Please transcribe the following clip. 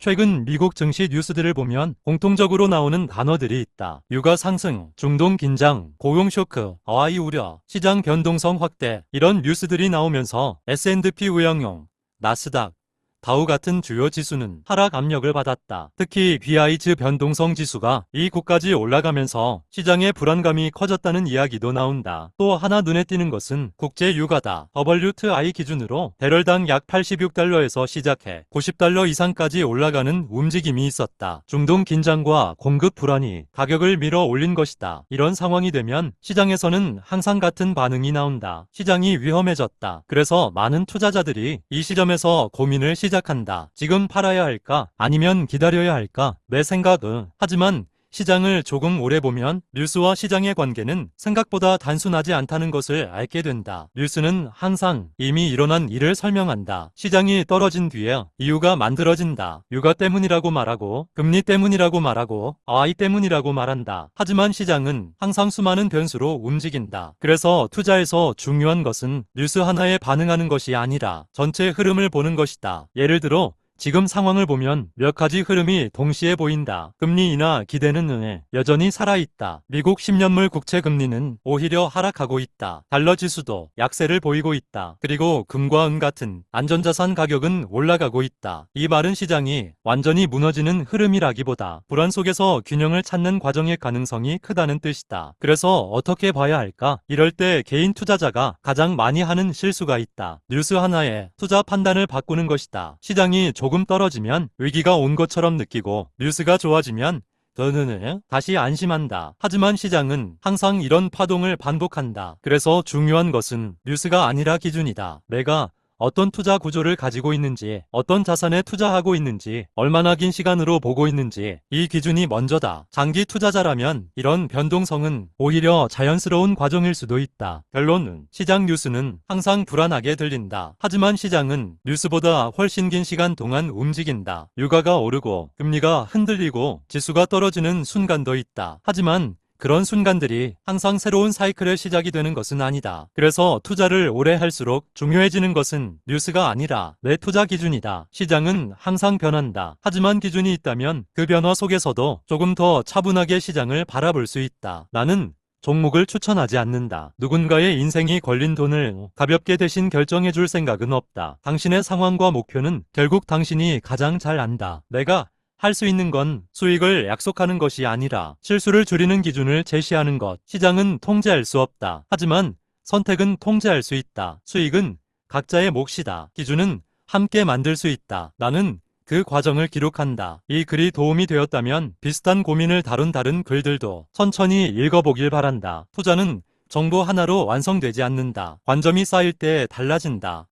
최근 미국 증시 뉴스들을 보면 공통적으로 나오는 단어들이 있다. 유가 상승, 중동 긴장, 고용 쇼크, 어아이 우려, 시장 변동성 확대 이런 뉴스들이 나오면서 S&P 우량형, 나스닥, 다우 같은 주요 지수는 하락 압력을 받았다. 특히 BI즈 변동성 지수가 이곳까지 올라가면서 시장의 불안감이 커졌다는 이야기도 나온다. 또 하나 눈에 띄는 것은 국제 유가다. WTI 기준으로 배럴당 약 86달러에서 시작해 90달러 이상까지 올라가는 움직임이 있었다. 중동 긴장과 공급 불안이 가격을 밀어 올린 것이다. 이런 상황이 되면 시장에서는 항상 같은 반응이 나온다. 시장이 위험해졌다. 그래서 많은 투자자들이 이 시점에서 고민을 시작한다. 지금 팔아야 할까? 아니면 기다려야 할까? 내 생각은. 하지만 시장을 조금 오래 보면 뉴스와 시장의 관계는 생각보다 단순하지 않다는 것을 알게 된다. 뉴스는 항상 이미 일어난 일을 설명한다. 시장이 떨어진 뒤에 이유가 만들어진다. 유가 때문이라고 말하고, 금리 때문이라고 말하고, 어아이 때문이라고 말한다. 하지만 시장은 항상 수많은 변수로 움직인다. 그래서 투자에서 중요한 것은 뉴스 하나에 반응하는 것이 아니라 전체 흐름을 보는 것이다. 예를 들어 지금 상황을 보면 몇 가지 흐름이 동시에 보인다. 금리 인하 기대는 여전히 살아있다. 미국 10년물 국채 금리는 오히려 하락하고 있다. 달러 지수도 약세를 보이고 있다. 그리고 금과 은 같은 안전자산 가격은 올라가고 있다. 이 말은 시장이 완전히 무너지는 흐름이라기보다 불안 속에서 균형을 찾는 과정의 가능성이 크다는 뜻이다. 그래서 어떻게 봐야 할까? 이럴 때 개인 투자자가 가장 많이 하는 실수가 있다. 뉴스 하나에 투자 판단을 바꾸는 것이다. 시장이 조금 떨어지면 위기가 온 것처럼 느끼고 뉴스가 좋아지면 다시 안심한다. 하지만 시장은 항상 이런 파동을 반복한다. 그래서 중요한 것은 뉴스가 아니라 기준이다. 내가 어떤 투자 구조를 가지고 있는지, 어떤 자산에 투자하고 있는지, 얼마나 긴 시간으로 보고 있는지 이 기준이 먼저다. 장기 투자자라면 이런 변동성은 오히려 자연스러운 과정일 수도 있다. 결론은 시장 뉴스는 항상 불안하게 들린다. 하지만 시장은 뉴스보다 훨씬 긴 시간 동안 움직인다. 유가가 오르고 금리가 흔들리고 지수가 떨어지는 순간도 있다. 하지만 그런 순간들이 항상 새로운 사이클의 시작이 되는 것은 아니다. 그래서 투자를 오래 할수록 중요해지는 것은 뉴스가 아니라 내 투자 기준이다. 시장은 항상 변한다. 하지만 기준이 있다면 그 변화 속에서도 조금 더 차분하게 시장을 바라볼 수 있다. 나는 종목을 추천하지 않는다. 누군가의 인생이 걸린 돈을 가볍게 대신 결정해 줄 생각은 없다. 당신의 상황과 목표는 결국 당신이 가장 잘 안다. 내가 할 수 있는 건 수익을 약속하는 것이 아니라 실수를 줄이는 기준을 제시하는 것. 시장은 통제할 수 없다. 하지만 선택은 통제할 수 있다. 수익은 각자의 몫이다. 기준은 함께 만들 수 있다. 나는 그 과정을 기록한다. 이 글이 도움이 되었다면 비슷한 고민을 다룬 다른 글들도 천천히 읽어보길 바란다. 투자는 정보 하나로 완성되지 않는다. 관점이 쌓일 때 달라진다.